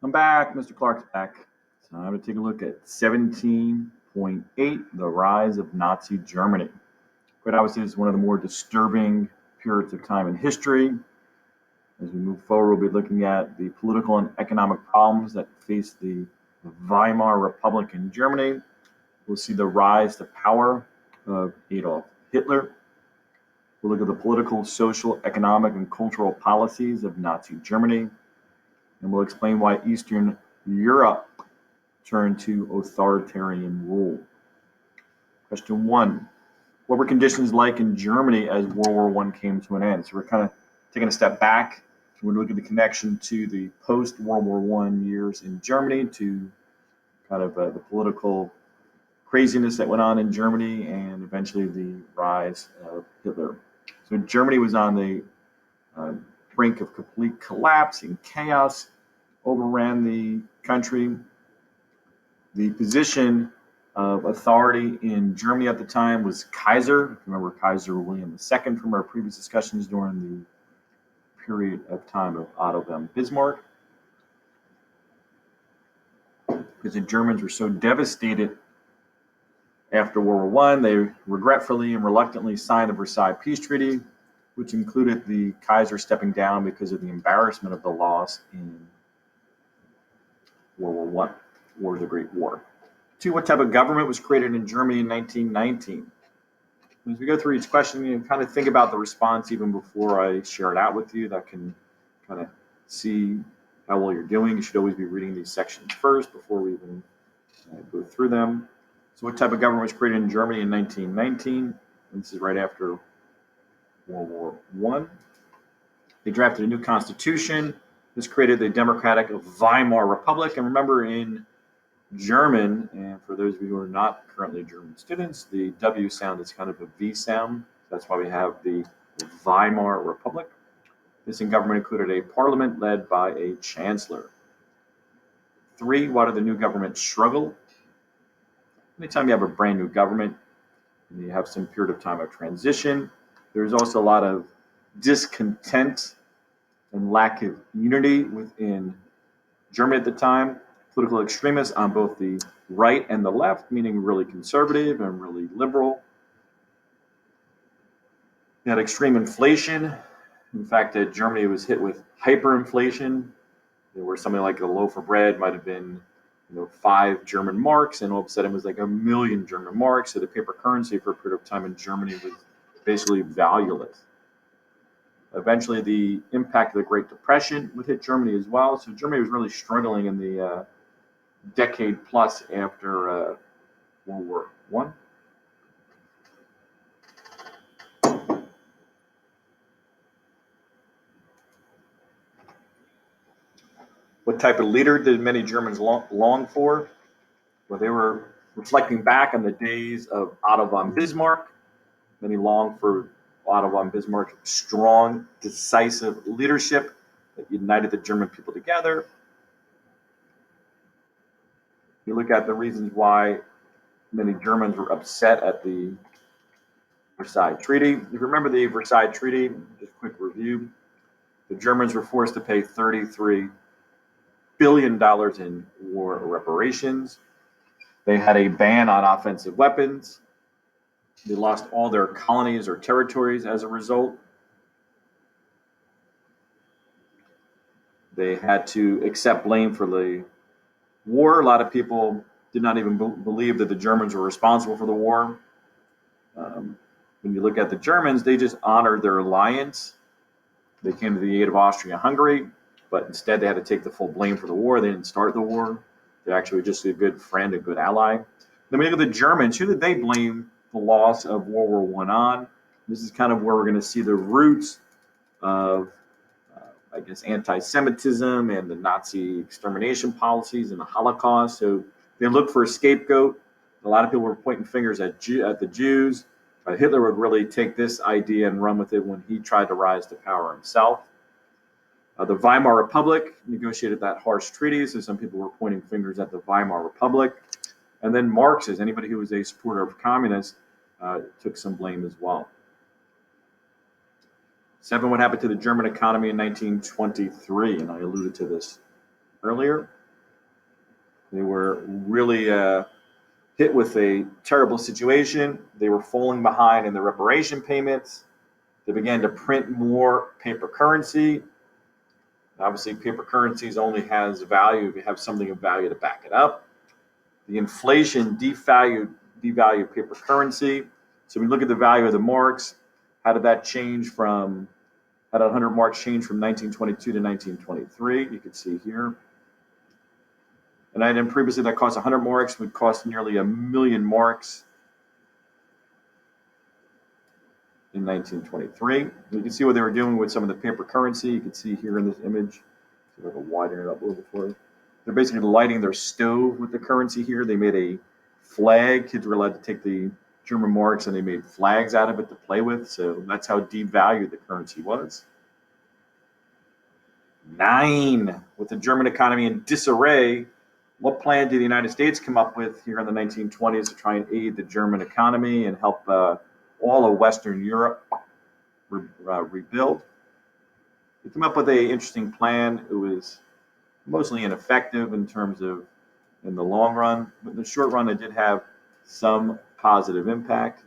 I'm back. Mr. Clarke's back. So I'm going to take a look at 17.8, the rise of Nazi Germany. Quite obviously, it's one of the more disturbing periods of time in history. As we move forward, we'll be looking at the political and economic problems that face the Weimar Republic in Germany. We'll see the rise to power of Adolf Hitler. We'll look at the political, social, economic, and cultural policies of Nazi Germany. And we'll explain why Eastern Europe turned to authoritarian rule. Question 1. What were conditions like in Germany as World War I came to an end? So we're kind of taking a step back. So we're looking at the connection to the post-World War I years in Germany, to kind of the political craziness that went on in Germany, and eventually the rise of Hitler. So Germany was on the brink of complete collapse and chaos, overran the country. The position of authority in Germany at the time was Kaiser. Remember Kaiser William II from our previous discussions during the period of time of Otto von Bismarck. Because the Germans were so devastated after World War I, they regretfully and reluctantly signed the Versailles Peace Treaty, which included the Kaiser stepping down because of the embarrassment of the loss in World War I, War of the Great War. 2. What type of government was created in Germany in 1919? As we go through each question, you kind of think about the response even before I share it out with you. That can kind of see how well you're doing. You should always be reading these sections first before we even go through them. So what type of government was created in Germany in 1919? And this is right after World War I. They drafted a new constitution. This created the Democratic Weimar Republic. And remember, in German, and for those of you who are not currently German students, the W sound is kind of a V sound. That's why we have the Weimar Republic. This in government included a parliament led by a chancellor. 3, why did the new government struggle? Anytime you have a brand new government and you have some period of time of transition, there's also a lot of discontent and lack of unity within Germany at the time. Political extremists on both the right and the left, meaning really conservative and really liberal. You had extreme inflation. In fact, Germany was hit with hyperinflation, where something like a loaf of bread might have been 5 German marks, and all of a sudden it was like 1 million German marks. So the paper currency for a period of time in Germany was basically valueless. Eventually, the impact of the Great Depression would hit Germany as well. So Germany was really struggling in the decade plus after World War I. What type of leader did many Germans long for? Well, they were reflecting back on the days of Otto von Bismarck. Many longed for Otto von Bismarck's strong, decisive leadership that united the German people together. You look at the reasons why many Germans were upset at the Versailles Treaty. If you remember the Versailles Treaty, just a quick review, the Germans were forced to pay $33 billion in war reparations. They had a ban on offensive weapons. They lost all their colonies or territories as a result. They had to accept blame for the war. A lot of people did not even believe that the Germans were responsible for the war. When you look at the Germans, they just honored their alliance. They came to the aid of Austria-Hungary, but instead they had to take the full blame for the war. They didn't start the war. They actually were just a good friend, a good ally. Then we look at the Germans. Who did they blame the loss of World War I on? This is kind of where we're going to see the roots of, anti-Semitism and the Nazi extermination policies and the Holocaust. So they looked for a scapegoat. A lot of people were pointing fingers at the Jews. Hitler would really take this idea and run with it when he tried to rise to power himself. The Weimar Republic negotiated that harsh treaty, so some people were pointing fingers at the Weimar Republic. And then Marxists, anybody who was a supporter of communists, took some blame as well. 7, what happened to the German economy in 1923? And I alluded to this earlier. They were really hit with a terrible situation. They were falling behind in the reparation payments. They began to print more paper currency. Obviously, paper currencies only has value if you have something of value to back it up. The inflation devalued paper currency. So we look at the value of the marks. How did 100 marks change from 1922 to 1923? You can see here. An item previously that cost 100 marks would cost nearly 1,000,000 marks in 1923. You can see what they were doing with some of the paper currency. You can see here in this image. See if I can widen it up a little bit for you. They're basically lighting their stove with the currency here. They made a flag. Kids were allowed to take the German marks and they made flags out of it to play with. So that's how devalued the currency was. 9. With the German economy in disarray, what plan did the United States come up with here in the 1920s to try and aid the German economy and help all of Western Europe rebuild? They came up with an interesting plan. It was mostly ineffective in terms of in the long run, but in the short run, it did have some positive impact.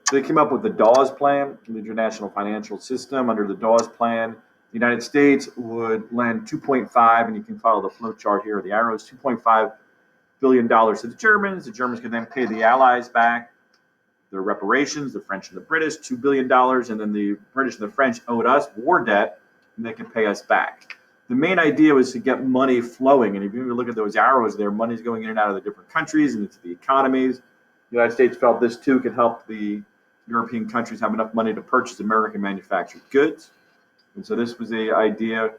So they came up with the Dawes Plan, the International Financial System. Under the Dawes Plan, the United States would lend 2.5, and you can follow the flow chart here, the arrows, $2.5 billion to the Germans. The Germans could then pay the Allies back their reparations, the French and the British, $2 billion, and then the British and the French owed us war debt, and they could pay us back. The main idea was to get money flowing, and if you look at those arrows there, money's going in and out of the different countries and into the economies. The United States felt this too could help the European countries have enough money to purchase American manufactured goods. And so this was an idea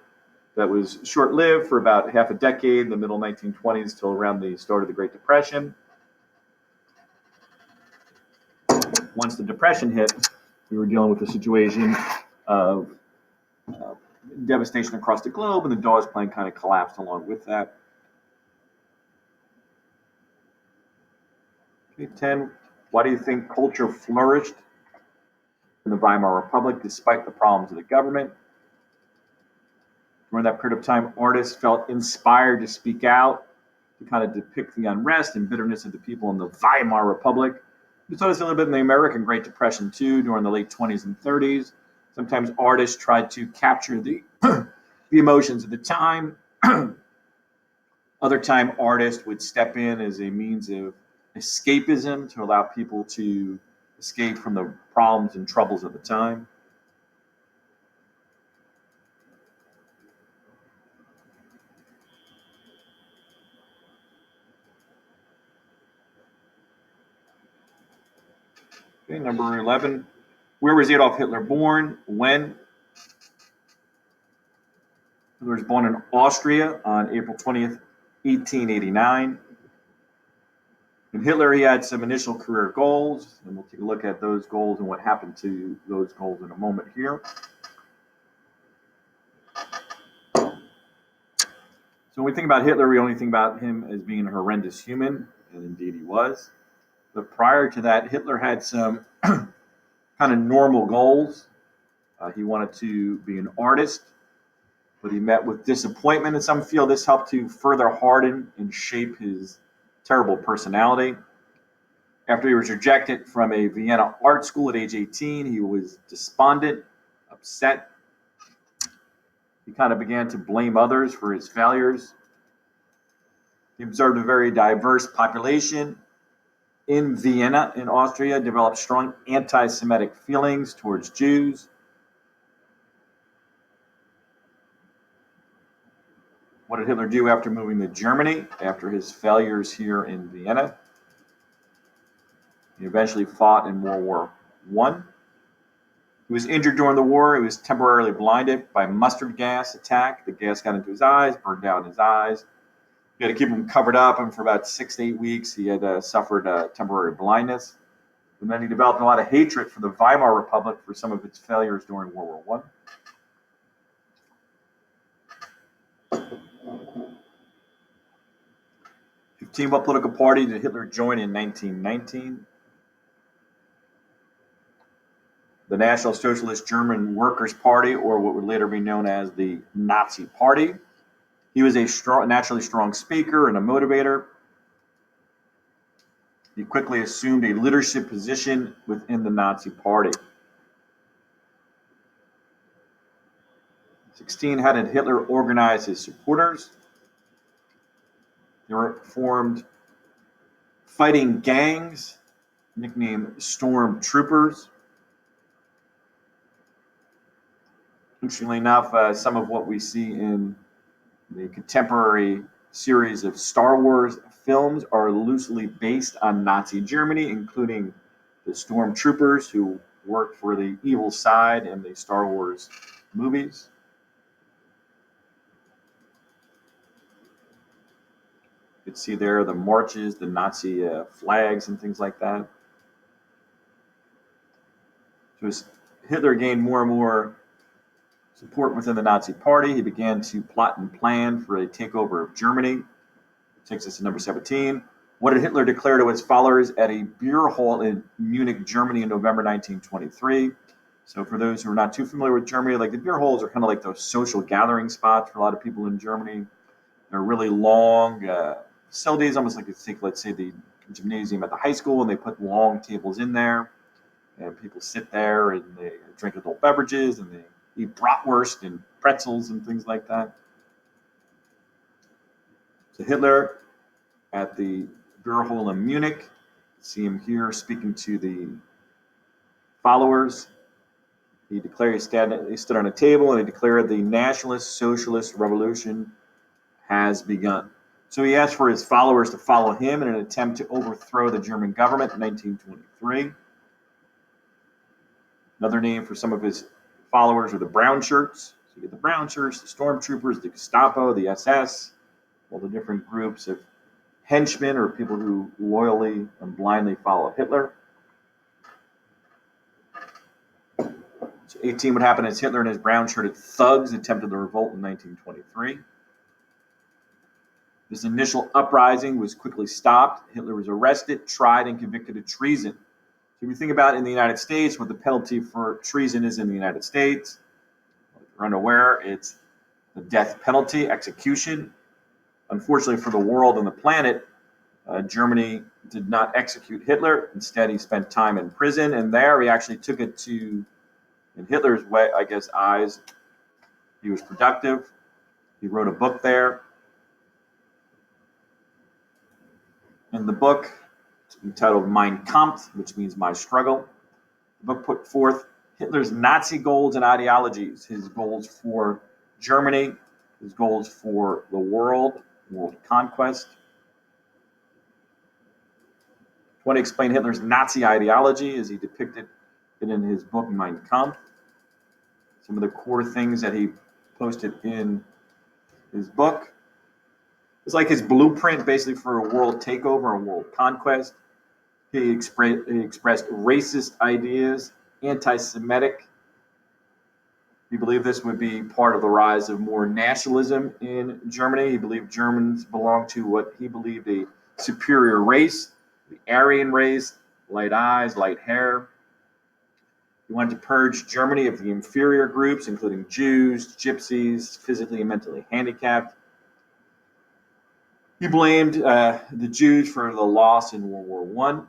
that was short-lived for about half a decade, the middle 1920s till around the start of the Great Depression. Once the Depression hit, we were dealing with a situation of devastation across the globe, and the Dawes Plan kind of collapsed along with that. Okay, 10. Why do you think culture flourished in the Weimar Republic despite the problems of the government? During that period of time, artists felt inspired to speak out, to kind of depict the unrest and bitterness of the people in the Weimar Republic. We saw this a little bit in the American Great Depression too, during the late 20s and 30s. Sometimes artists tried to capture the emotions of the time. Other time, artists would step in as a means of escapism to allow people to escape from the problems and troubles of the time. Okay, number 11. Where was Adolf Hitler born? When? Hitler was born in Austria on April 20th, 1889. In Hitler, he had some initial career goals, and we'll take a look at those goals and what happened to those goals in a moment here. So when we think about Hitler, we only think about him as being a horrendous human, and indeed he was. But prior to that, Hitler had some kind of normal goals. He wanted to be an artist, but he met with disappointment, and some feel this helped to further harden and shape his terrible personality. After he was rejected from a Vienna art school at age 18, he was despondent, upset. He kind of began to blame others for his failures. He observed a very diverse population in Vienna, in Austria, developed strong anti-Semitic feelings towards Jews. What did Hitler do after moving to Germany, after his failures here in Vienna? He eventually fought in World War I. He was injured during the war. He was temporarily blinded by mustard gas attack. The gas got into his eyes, burned out his eyes. You had to keep him covered up, and for about 6 to 8 weeks, he had suffered temporary blindness. And then he developed a lot of hatred for the Weimar Republic for some of its failures during World War I. 15. What political party did Hitler join in 1919? the National Socialist German Workers' Party, or what would later be known as the Nazi Party. He was a naturally strong speaker and a motivator. He quickly assumed a leadership position within the Nazi Party. 16. How did Hitler organize his supporters? They were formed fighting gangs, nicknamed storm troopers. Interestingly enough, some of what we see in the contemporary series of Star Wars films are loosely based on Nazi Germany, including the stormtroopers who worked for the evil side in the Star Wars movies. You can see there the marches, the Nazi flags, and things like that. So as Hitler gained more and more support within the Nazi Party, he began to plot and plan for a takeover of Germany. It takes us to number 17. What did Hitler declare to his followers at a beer hall in Munich, Germany in November 1923? So for those who are not too familiar with Germany, like the beer halls are kind of like those social gathering spots for a lot of people in Germany. They're really long facilities, almost like you think, let's say, the gymnasium at the high school, and they put long tables in there, and people sit there and they drink adult beverages, and they eat bratwurst and pretzels and things like that. So Hitler at the beer hall in Munich, see him here speaking to the followers. He declared he stood on a table and he declared the Nationalist Socialist Revolution has begun. So he asked for his followers to follow him in an attempt to overthrow the German government in 1923. Another name for some of his followers are the brown shirts. So you get the brown shirts, the stormtroopers, the Gestapo, the SS, all the different groups of henchmen or people who loyally and blindly follow Hitler. So 18, what happened is Hitler and his brown-shirted thugs attempted the revolt in 1923. This initial uprising was quickly stopped. Hitler was arrested, tried, and convicted of treason. So if you think about in the United States, what the penalty for treason is in the United States, if you're unaware, it's the death penalty, execution. Unfortunately for the world and the planet, Germany did not execute Hitler. Instead, he spent time in prison, and there he actually took it to, in Hitler's way, I guess, eyes, he was productive. He wrote a book there. In the book, it's entitled Mein Kampf, which means My Struggle. The book put forth Hitler's Nazi goals and ideologies, his goals for Germany, his goals for the world conquest. I want to explain Hitler's Nazi ideology as he depicted it in his book Mein Kampf. Some of the core things that he posted in his book. It's like his blueprint basically for a world takeover and world conquest. He expressed racist ideas, anti-Semitic. He believed this would be part of the rise of more nationalism in Germany. He believed Germans belonged to what he believed a superior race, the Aryan race, light eyes, light hair. He wanted to purge Germany of the inferior groups, including Jews, gypsies, physically and mentally handicapped. He blamed the Jews for the loss in World War I.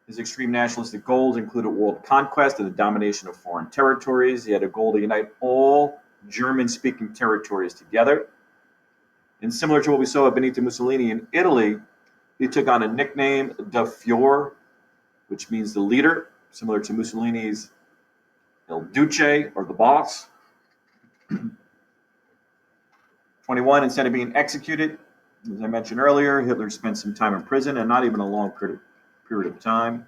His extreme nationalistic goals included world conquest and the domination of foreign territories. He had a goal to unite all German-speaking territories together. And similar to what we saw with Benito Mussolini in Italy, he took on a nickname, Der Führer, which means the leader, similar to Mussolini's Il Duce, or the boss. 21, instead of being executed, as I mentioned earlier, Hitler spent some time in prison, and not even a long period of time.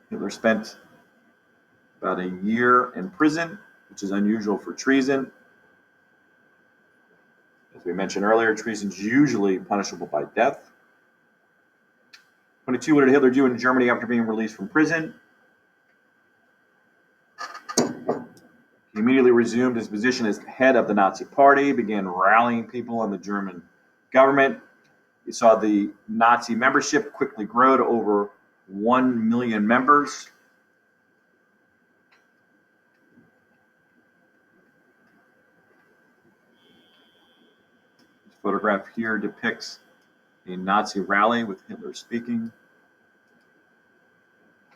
Hitler spent about a year in prison, which is unusual for treason. As we mentioned earlier, treason is usually punishable by death. 22, what did Hitler do in Germany after being released from prison? He immediately resumed his position as head of the Nazi Party, began rallying people on the German government. He saw the Nazi membership quickly grow to over 1 million members. This photograph here depicts a Nazi rally with Hitler speaking.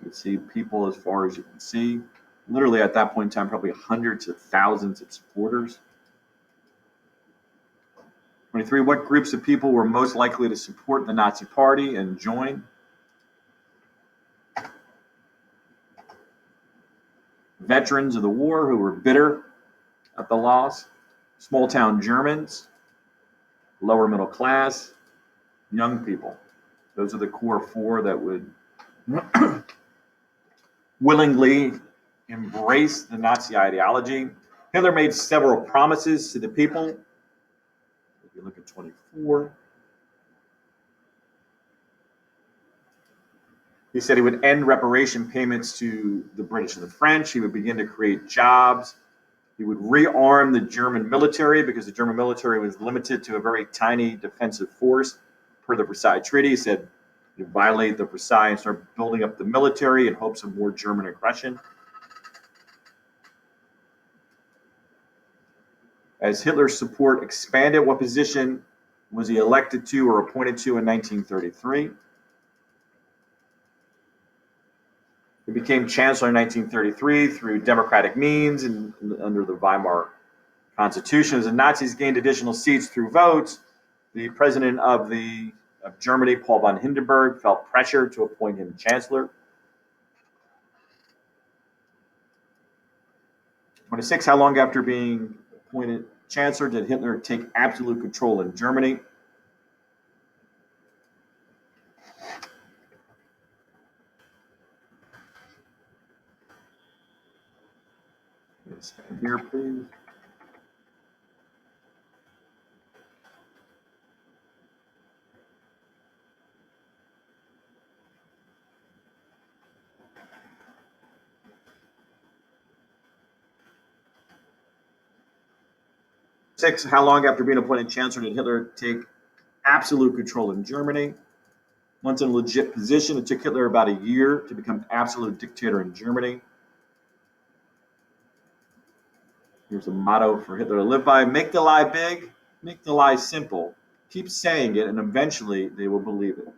You can see people as far as you can see. Literally at that point in time, probably hundreds of thousands of supporters. 23, what groups of people were most likely to support the Nazi Party and join? Veterans of the war who were bitter at the loss, small town Germans, lower middle class, young people. Those are the core four that would willingly embrace the Nazi ideology. Hitler made several promises to the people. If you look at 24, he said he would end reparation payments to the British and the French. He would begin to create jobs. He would rearm the German military because the German military was limited to a very tiny defensive force per the Versailles Treaty. He said he'd violate the Versailles and start building up the military in hopes of more German aggression. As Hitler's support expanded, what position was he elected to or appointed to in 1933? He became chancellor in 1933 through democratic means and under the Weimar Constitution. As the Nazis gained additional seats through votes, the president of Germany, Paul von Hindenburg, felt pressure to appoint him chancellor. 26, how long after being appointed chancellor did Hitler take absolute control in Germany? Here, please. Six, how long after being appointed chancellor did Hitler take absolute control in Germany? Once in a legit position, it took Hitler about a year to become absolute dictator in Germany. Here's a motto for Hitler to live by: make the lie big, make the lie simple. Keep saying it, and eventually they will believe it.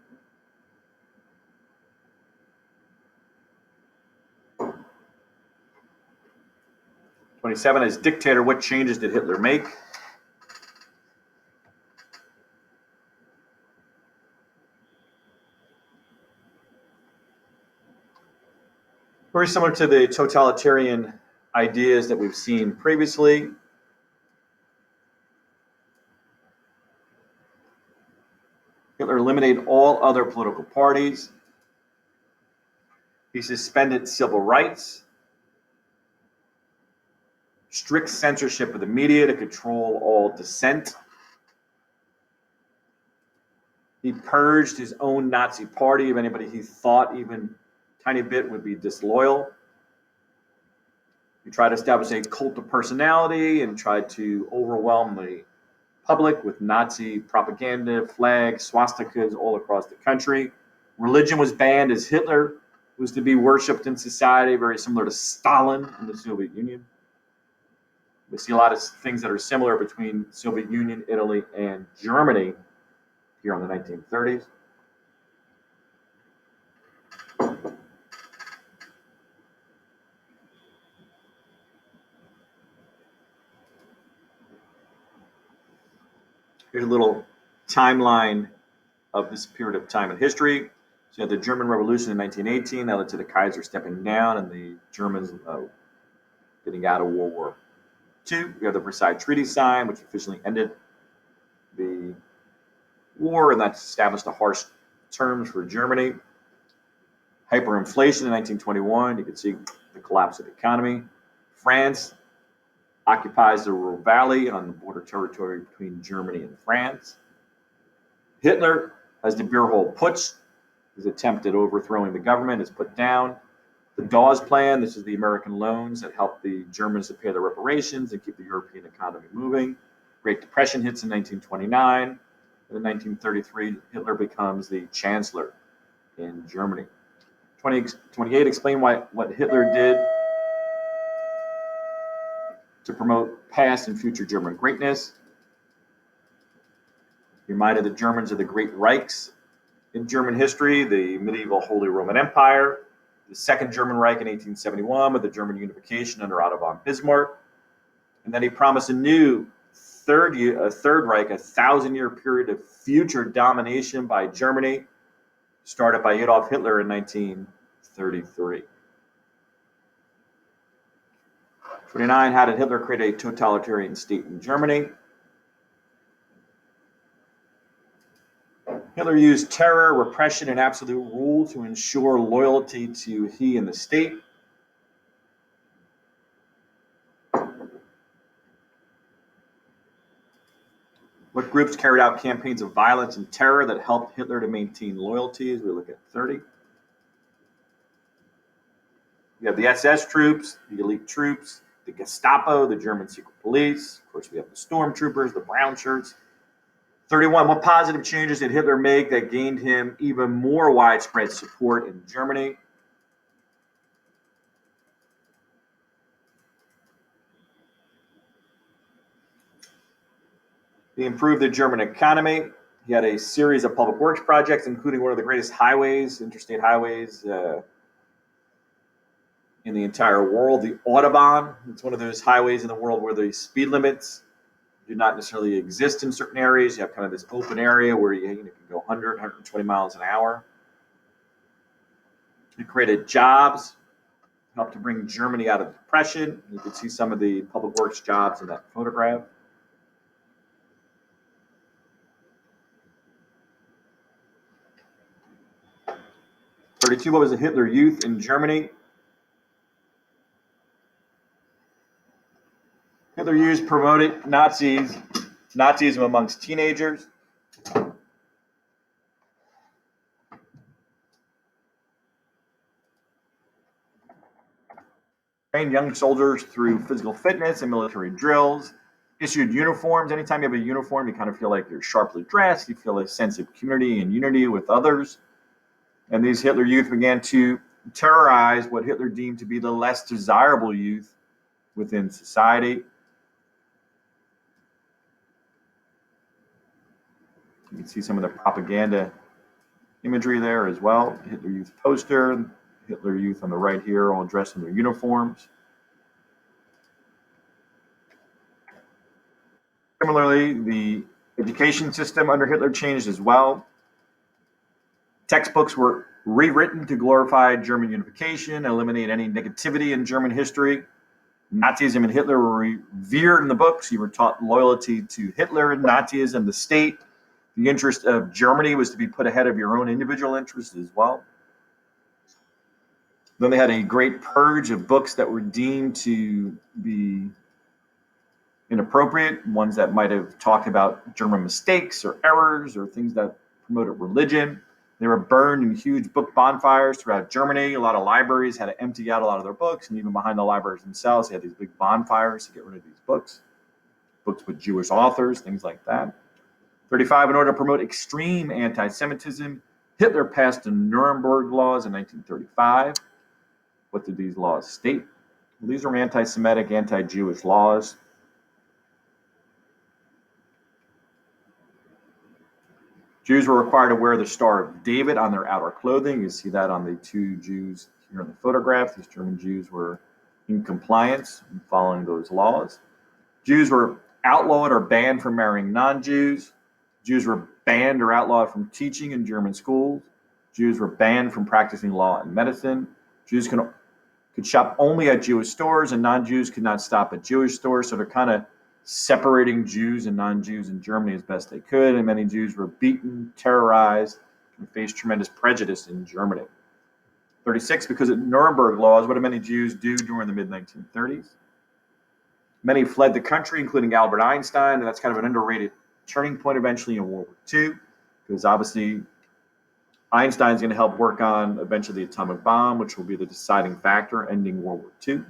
'27, as dictator, what changes did Hitler make? Very similar to the totalitarian ideas that we've seen previously. Hitler eliminated all other political parties. He suspended civil rights, strict censorship of the media to control all dissent. He purged his own Nazi party of anybody he thought even a tiny bit would be disloyal. He tried to establish a cult of personality and tried to overwhelm the public with Nazi propaganda, flags, swastikas all across the country. Religion was banned as Hitler was to be worshipped in society, very similar to Stalin in the Soviet Union. We see a lot of things that are similar between Soviet Union, Italy, and Germany here in the 1930s. Here's a little timeline of this period of time in history. So you had the German Revolution in 1918, that led to the Kaiser stepping down and the Germans getting out of World War II. You have the Versailles Treaty signed, which officially ended the war, and that established the harsh terms for Germany. Hyperinflation in 1921, you can see the collapse of the economy. France occupies the Ruhr Valley on the border territory between Germany and France. Hitler has the Beerhole Putsch. His attempt at overthrowing the government is put down. The Dawes Plan, this is the American loans that helped the Germans to pay their reparations and keep the European economy moving. Great Depression hits in 1929. And in 1933, Hitler becomes the chancellor in Germany. 28, explain what Hitler did to promote past and future German greatness. He reminded the Germans of the great Reichs in German history, the medieval Holy Roman Empire, the Second German Reich in 1871 with the German unification under Otto von Bismarck. And then he promised a new third Reich, a 1,000-year period of future domination by Germany, started by Adolf Hitler in 1933. 29, how did Hitler create a totalitarian state in Germany? Hitler used terror, repression, and absolute rule to ensure loyalty to he and the state. What groups carried out campaigns of violence and terror that helped Hitler to maintain loyalty, as we look at 30? We have the SS troops, the elite troops, the Gestapo, the German secret police. Of course, we have the stormtroopers, the brown shirts. 31, what positive changes did Hitler make that gained him even more widespread support in Germany? He improved the German economy. He had a series of public works projects, including one of the greatest highways, interstate highways in the entire world, the Autobahn. It's one of those highways in the world where the speed limits do not necessarily exist in certain areas. You have kind of this open area where you can go 100, 120 miles an hour. He created jobs, helped to bring Germany out of depression. You can see some of the public works jobs in that photograph. What was the Hitler Youth in Germany? Hitler Youth promoted Nazism amongst teenagers. Trained young soldiers through physical fitness and military drills. Issued uniforms. Anytime you have a uniform, you kind of feel like you're sharply dressed. You feel a sense of community and unity with others. And these Hitler Youth began to terrorize what Hitler deemed to be the less desirable youth within society. You can see some of the propaganda imagery there as well. Hitler Youth poster, Hitler Youth on the right here, all dressed in their uniforms. Similarly, the education system under Hitler changed as well. Textbooks were rewritten to glorify German unification, eliminate any negativity in German history. Nazism and Hitler were revered in the books. You were taught loyalty to Hitler, Nazism, the state. The interest of Germany was to be put ahead of your own individual interests as well. Then they had a great purge of books that were deemed to be inappropriate, ones that might have talked about German mistakes or errors or things that promoted religion. They were burned in huge book bonfires throughout Germany. A lot of libraries had to empty out a lot of their books, and even behind the libraries themselves, they had these big bonfires to get rid of these books. Books with Jewish authors, things like that. 35, in order to promote extreme anti-Semitism, Hitler passed the Nuremberg laws in 1935. What did these laws state? Well, these are anti-Semitic, anti-Jewish laws. Jews were required to wear the Star of David on their outer clothing. You see that on the two Jews here in the photograph. These German Jews were in compliance and following those laws. Jews were outlawed or banned from marrying non-Jews. Jews were banned or outlawed from teaching in German schools. Jews were banned from practicing law and medicine. Jews could shop only at Jewish stores, and non-Jews could not stop at Jewish stores. So they're kind of separating Jews and non-Jews in Germany as best they could, and many Jews were beaten, terrorized, and faced tremendous prejudice in Germany. 36, because of Nuremberg laws, what did many Jews do during the mid-1930s? Many fled the country, including Albert Einstein, and that's kind of an underrated turning point eventually in World War II, because obviously Einstein's going to help work on eventually the atomic bomb, which will be the deciding factor ending World War II.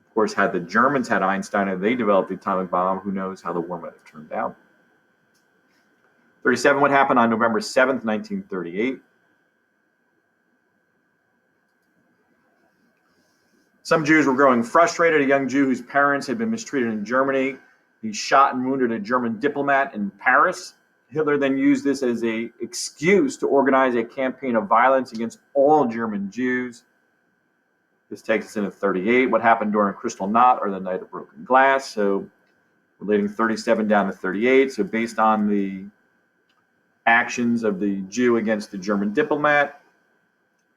Of course, had the Germans had Einstein and they developed the atomic bomb, who knows how the war might have turned out. 37, what happened on November 7th, 1938? Some Jews were growing frustrated. A young Jew whose parents had been mistreated in Germany, he shot and wounded a German diplomat in Paris. Hitler then used this as an excuse to organize a campaign of violence against all German Jews. This takes us into 38. What happened during Kristallnacht, or the Night of Broken Glass? So relating 37 down to 38. So based on the actions of the Jew against the German diplomat,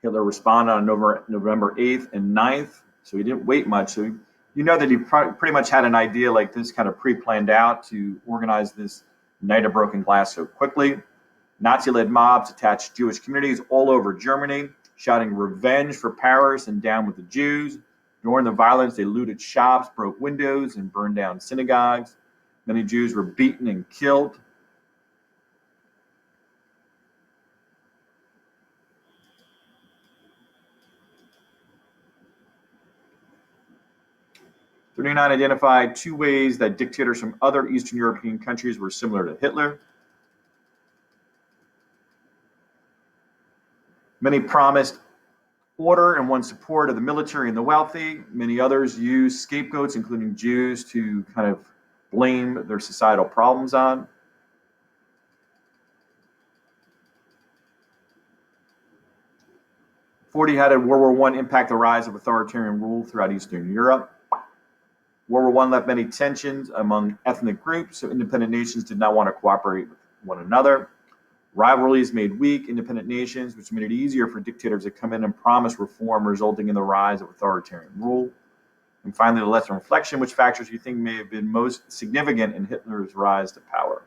Hitler responded on November 8th and 9th. So he didn't wait much. So you know that he pretty much had an idea like this kind of pre-planned out to organize this Night of Broken Glass so quickly. Nazi-led mobs attacked Jewish communities all over Germany, shouting revenge for Paris and down with the Jews. During the violence, they looted shops, broke windows, and burned down synagogues. Many Jews were beaten and killed. Identified two ways that dictators from other Eastern European countries were similar to Hitler. Many promised order and won support of the military and the wealthy. Many others used scapegoats, including Jews, to kind of blame their societal problems on. How did World War I impact the rise of authoritarian rule throughout Eastern Europe? World War I left many tensions among ethnic groups, so independent nations did not want to cooperate with one another. Rivalries made weak independent nations, which made it easier for dictators to come in and promise reform, resulting in the rise of authoritarian rule. And finally, the lesson reflection: which factors do you think may have been most significant in Hitler's rise to power?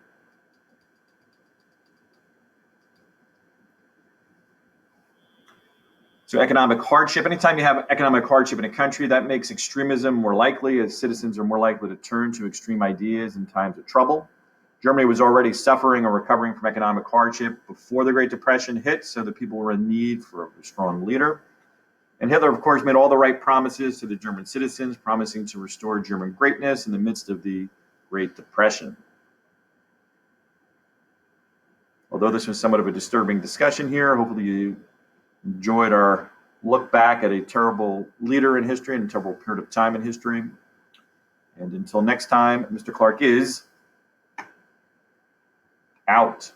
So economic hardship. Anytime you have economic hardship in a country, that makes extremism more likely, as citizens are more likely to turn to extreme ideas in times of trouble. Germany was already suffering or recovering from economic hardship before the Great Depression hit, so the people were in need for a strong leader. And Hitler, of course, made all the right promises to the German citizens, promising to restore German greatness in the midst of the Great Depression. Although this was somewhat of a disturbing discussion here, hopefully you enjoyed our look back at a terrible leader in history and a terrible period of time in history. And until next time, Mr. Clarke is out.